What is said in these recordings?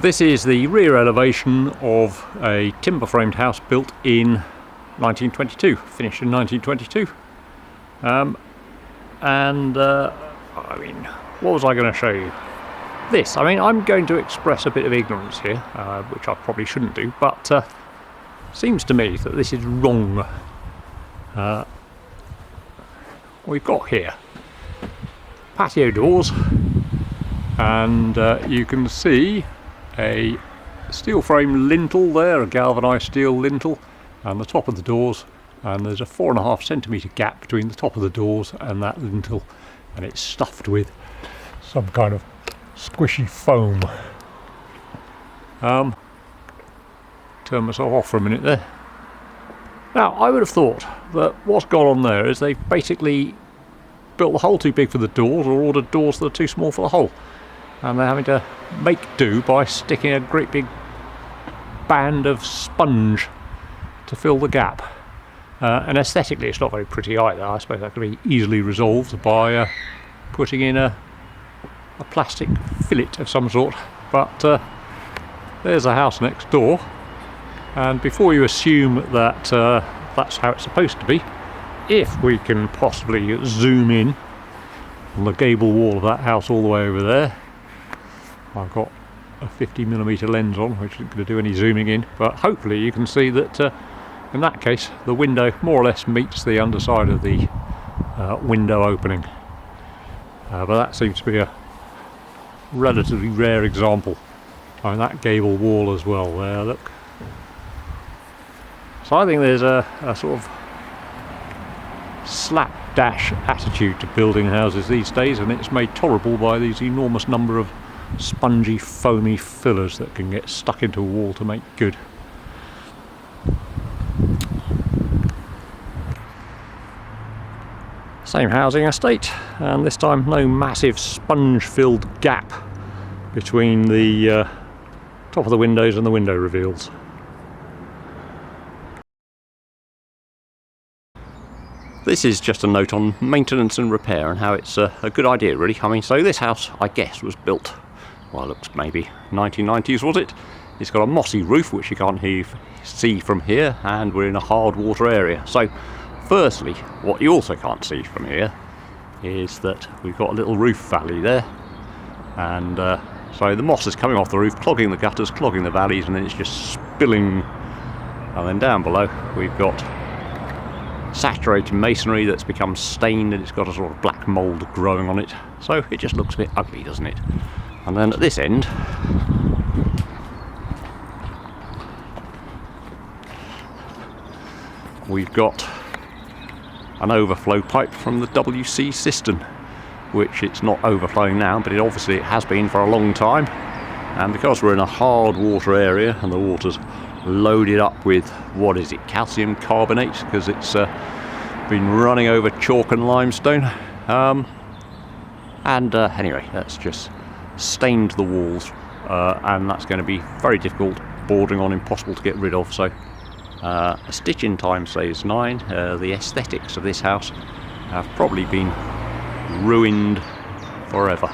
This is the rear elevation of a timber framed house built in 1922, finished in 1922. I mean, what was I going to show you? This. I mean, I'm going to express a bit of ignorance here, which I probably shouldn't do, but seems to me that this is wrong. We've got here patio doors, and you can see a steel frame lintel there, a galvanised steel lintel, and the top of the doors, and there's a 4.5 centimetre gap between the top of the doors and that lintel, and it's stuffed with some kind of squishy foam. Turn myself off for a minute there. Now, I would have thought that what's gone on there is they've basically built the hole too big for the doors, or ordered doors that are too small for the hole, and they're having to make do by sticking a great big band of sponge to fill the gap. And aesthetically it's not very pretty either. I suppose that could be easily resolved by putting in a plastic fillet of some sort. But there's a house next door, and before you assume that that's how it's supposed to be, if we can possibly zoom in on the gable wall of that house all the way over there. I've got a 50mm lens on, which isn't going to do any zooming in, but hopefully you can see that in that case the window more or less meets the underside of the window opening. But that seems to be a relatively rare example. I mean, that gable wall as well there, look. So I think there's a sort of slapdash attitude to building houses these days, and it's made tolerable by these enormous number of spongy, foamy fillers that can get stuck into a wall to make good. Same housing estate, and this time no massive sponge-filled gap between the top of the windows and the window reveals. This is just a note on maintenance and repair and how it's a good idea, really. I mean, so this house, I guess, was built, well, it looks maybe 1990s, was it? It's got a mossy roof, which you can't see from here, and we're in a hard water area. So, firstly, what you also can't see from here is that we've got a little roof valley there, and so the moss is coming off the roof, clogging the gutters, clogging the valleys, and then it's just spilling. And then down below, we've got saturated masonry that's become stained, and it's got a sort of black mould growing on it, so it just looks a bit ugly, doesn't it? And then at this end we've got an overflow pipe from the WC cistern, which it's not overflowing now, but it obviously has been for a long time, and because we're in a hard water area and the water's loaded up with, what is it, calcium carbonate, because it's been running over chalk and limestone, anyway, that's just stained the walls, and that's going to be very difficult, bordering on impossible to get rid of. So a stitch in time saves 9. The aesthetics of this house have probably been ruined forever.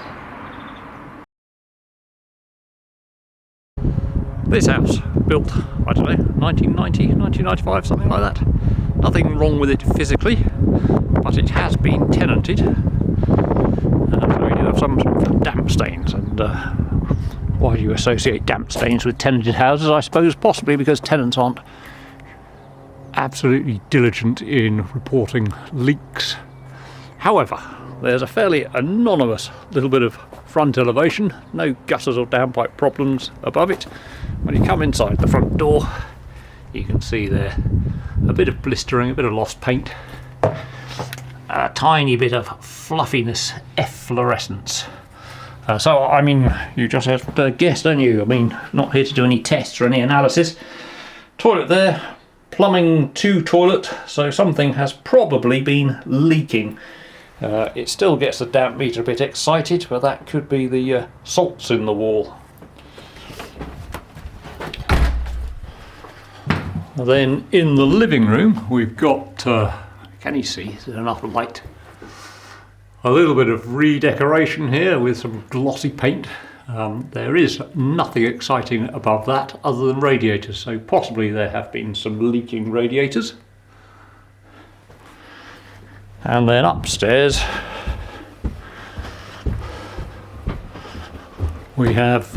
This house, built, I don't know, 1990, 1995, something like that. Nothing wrong with it physically, but it has been tenanted. So we do have some damp stains, and why do you associate damp stains with tenanted houses? I suppose possibly because tenants aren't absolutely diligent in reporting leaks. However, there's a fairly anonymous little bit of front elevation, no gutters or downpipe problems above it. When you come inside the front door, you can see there a bit of blistering, a bit of lost paint, a tiny bit of fluffiness, efflorescence. So, I mean, you just have to guess, don't you? I mean, not here to do any tests or any analysis. Toilet there, plumbing to toilet, so something has probably been leaking. It still gets the damp meter a bit excited, but that could be the salts in the wall. Then in the living room we've got, can you see, is there enough light? A little bit of redecoration here with some glossy paint There is nothing exciting above that other than radiators, so possibly there have been some leaking radiators. And then upstairs we have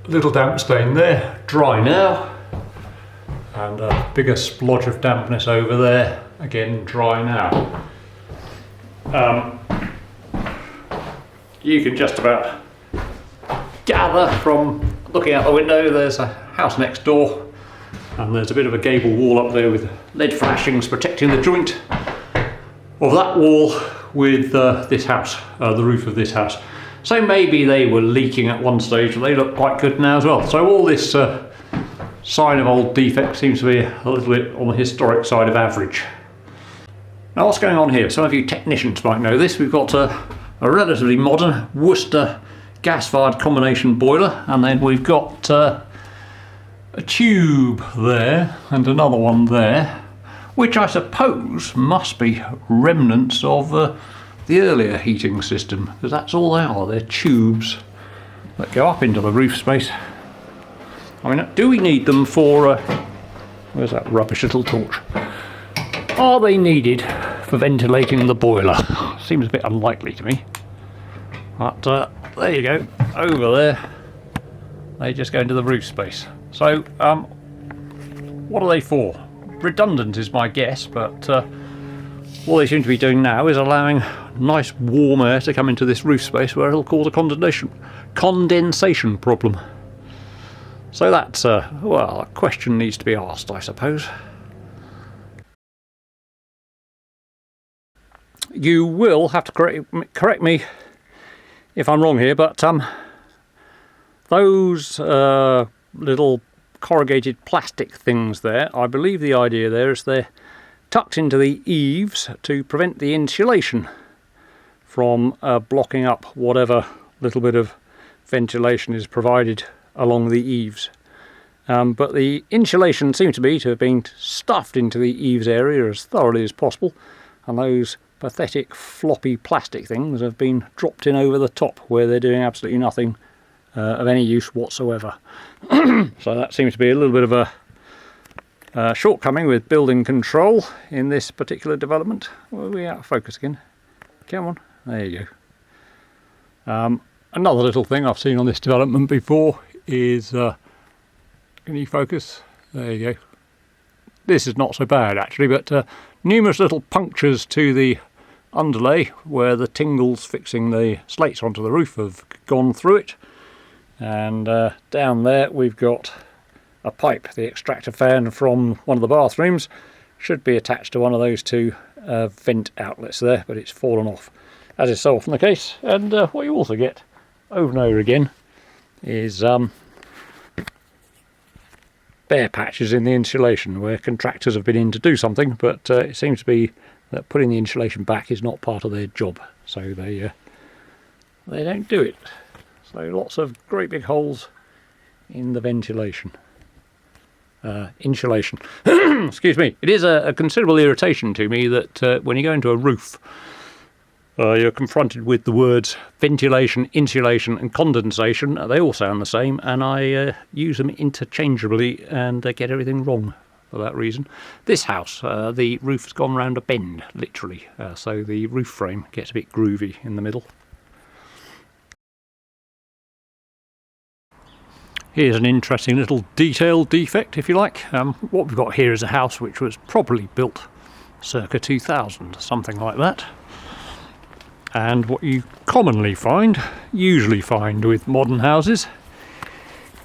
little damp stain there, dry now, and a bigger splodge of dampness over there, again dry now. You can just about gather from looking out the window there's a house next door, and there's a bit of a gable wall up there with lead flashings protecting the joint of that wall with this house, the roof of this house. So maybe they were leaking at one stage, but they look quite good now as well. So all this sign of old defect seems to be a little bit on the historic side of average. Now what's going on here? Some of you technicians might know this. We've got a relatively modern Worcester gas-fired combination boiler, and then we've got a tube there and another one there, which I suppose must be remnants of the earlier heating system, because that's all they are. They're tubes that go up into the roof space. I mean, do we need them for where's that rubbish little torch? Are they needed for ventilating the boiler? Seems a bit unlikely to me, but there you go. Over there they just go into the roof space. So what are they for? Redundant is my guess, but what they seem to be doing now is allowing nice warm air to come into this roof space where it'll cause a condensation problem. So that's well, a question needs to be asked, I suppose. You will have to correct me if I'm wrong here, but those little corrugated plastic things there, I believe the idea there is they're tucked into the eaves to prevent the insulation from blocking up whatever little bit of ventilation is provided along the eaves. But the insulation seems to have been stuffed into the eaves area as thoroughly as possible, and those pathetic floppy plastic things have been dropped in over the top where they're doing absolutely nothing of any use whatsoever. So that seems to be a little bit of a shortcoming with building control in this particular development. Well, we're out of focus again. Come on, there you go. Another little thing I've seen on this development before is, can you focus? There you go. This is not so bad actually, but numerous little punctures to the underlay where the tingles fixing the slates onto the roof have gone through it. And down there we've got a pipe. The extractor fan from one of the bathrooms should be attached to one of those two vent outlets there, but it's fallen off, as is so often the case. And what you also get over and over again is bare patches in the insulation where contractors have been in to do something, but it seems to be that putting the insulation back is not part of their job, so they don't do it. So lots of great big holes in the ventilation. Insulation. Excuse me. It is a considerable irritation to me that when you go into a roof, you're confronted with the words ventilation, insulation and condensation. They all sound the same, and I use them interchangeably and get everything wrong for that reason. This house, the roof's gone round a bend, literally, so the roof frame gets a bit groovy in the middle. Here's an interesting little detail defect, if you like. What we've got here is a house which was probably built circa 2000, something like that. And what you usually find with modern houses,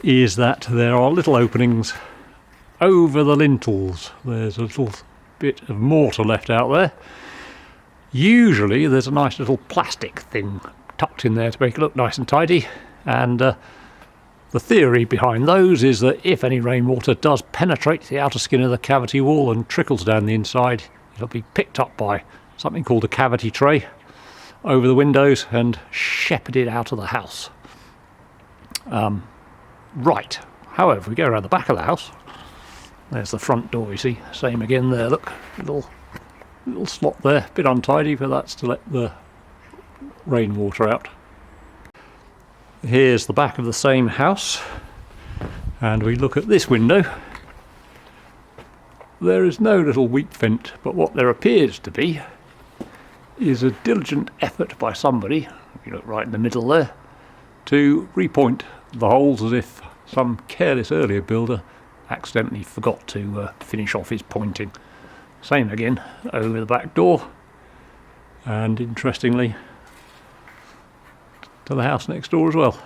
is that there are little openings over the lintels. There's a little bit of mortar left out there. Usually there's a nice little plastic thing tucked in there to make it look nice and tidy, and the theory behind those is that if any rainwater does penetrate the outer skin of the cavity wall and trickles down the inside, it'll be picked up by something called a cavity tray over the windows and shepherded out of the house. Right, however, if we go around the back of the house, there's the front door, you see, same again there, look, little Little slot there, a bit untidy, but that's to let the rainwater out. Here's the back of the same house, and we look at this window. There is no little weak vent, but what there appears to be is a diligent effort by somebody, if you look right in the middle there, to repoint the holes as if some careless earlier builder accidentally forgot to finish off his pointing. Same again over the back door, and interestingly to the house next door as well.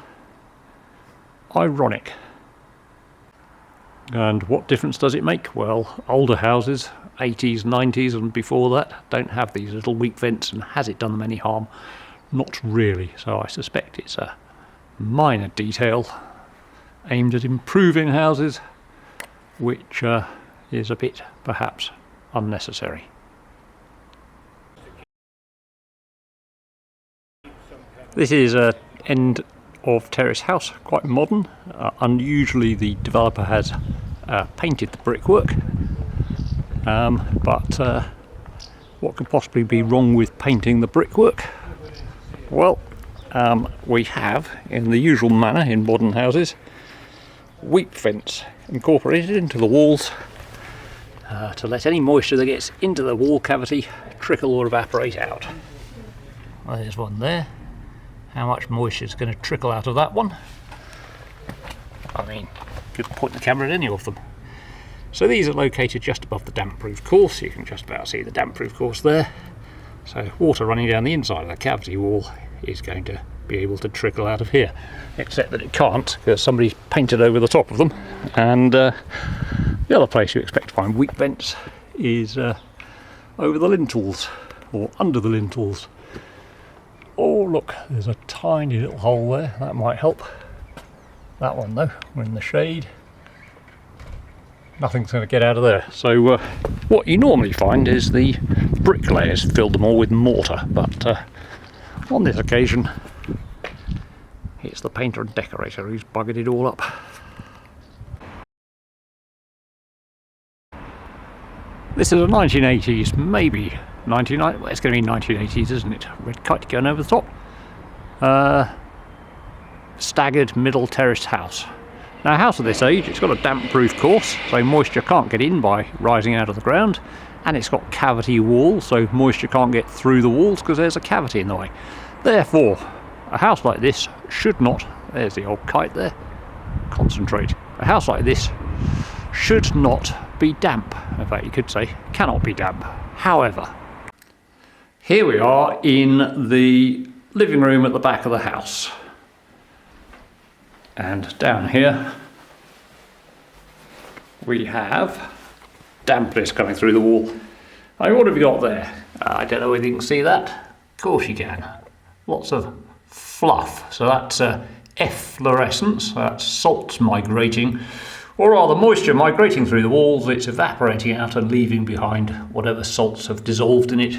Ironic. And what difference does it make? Well, older houses, 80s, 90s and before that, don't have these little weak vents, and has it done them any harm? Not really. So I suspect it's a minor detail aimed at improving houses, which is a bit, perhaps, unnecessary. This is an end of terrace house, quite modern. Unusually the developer has painted the brickwork, but what could possibly be wrong with painting the brickwork? Well, we have, in the usual manner in modern houses, weep vents incorporated into the walls to let any moisture that gets into the wall cavity trickle or evaporate out. Well, there's one there. How much moisture is going to trickle out of that one? I mean, you could point the camera at any of them. So these are located just above the damp-proof course. You can just about see the damp-proof course there. So water running down the inside of the cavity wall is going to be able to trickle out of here. Except that it can't, because somebody's painted over the top of them. And the other place you expect to find weak vents is over the lintels, or under the lintels. Oh look, there's a tiny little hole there, that might help. That one though, we're in the shade. Nothing's going to get out of there. So what you normally find is the bricklayers filled them all with mortar, but on this occasion it's the painter and decorator who's buggered it all up. This is a 1980s, maybe 1990s, well, it's going to be 1980s, isn't it? Red kite going over the top. Staggered middle terraced house. Now a house of this age, it's got a damp proof course, so moisture can't get in by rising out of the ground, and it's got cavity walls, so moisture can't get through the walls because there's a cavity in the way. Therefore, a house like this should not, there's the old kite there, concentrate. A house like this should not be damp. In fact, you could say cannot be damp. However, here we are in the living room at the back of the house. And down here we have dampness coming through the wall. Now, what have you got there? I don't know whether you can see that. Of course you can. Lots of fluff. So that's efflorescence, that's salts migrating, or rather moisture migrating through the walls. It's evaporating out and leaving behind whatever salts have dissolved in it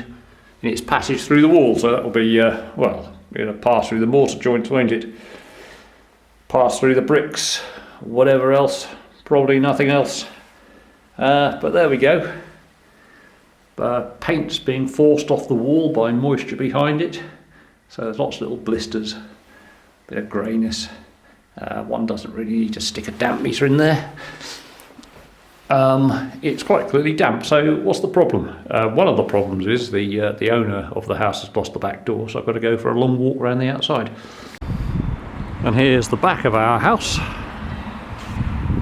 in its passage through the wall. So that will be, well, it'll pass through the mortar joints, won't it? Pass through the bricks, whatever else, probably nothing else. But there we go. Paint's being forced off the wall by moisture behind it. So there's lots of little blisters, bit of greyness. One doesn't really need to stick a damp meter in there. It's quite clearly damp, so what's the problem? One of the problems is the owner of the house has lost the back door, so I've got to go for a long walk around the outside. And here's the back of our house,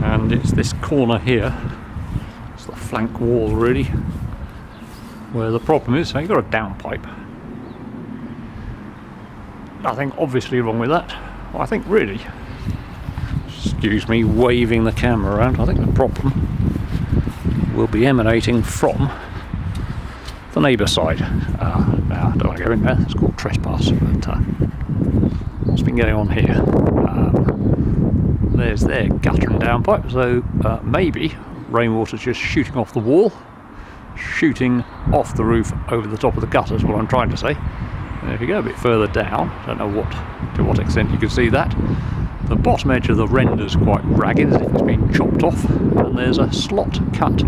and it's this corner here, it's the flank wall really, where the problem is. So you've got a downpipe. Nothing obviously wrong with that. Well, I think really, excuse me waving the camera around, I think the problem will be emanating from the neighbour's side. Now I don't want to go in there, it's called trespass, but what's been going on here? There's their gutter and downpipe, so maybe rainwater's just shooting off the wall, shooting off the roof over the top of the gutter is what I'm trying to say. And if you go a bit further down, I don't know to what extent you can see that, the bottom edge of the render's quite ragged as if it's been chopped off, and there's a slot cut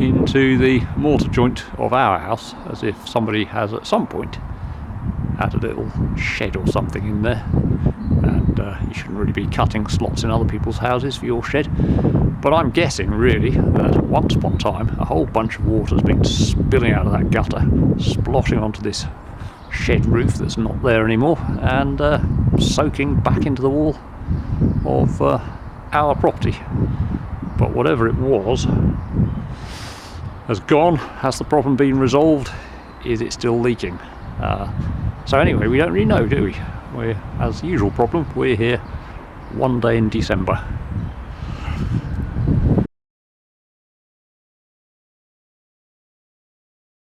into the mortar joint of our house, as if somebody has at some point had a little shed or something in there. And you shouldn't really be cutting slots in other people's houses for your shed. But I'm guessing really that once upon a time a whole bunch of water has been spilling out of that gutter, splashing onto this shed roof that's not there anymore, and soaking back into the wall of our property. But whatever it was has gone. Has the problem been resolved? Is it still leaking? So anyway, we don't really know, do we? As usual problem, we're here one day in December.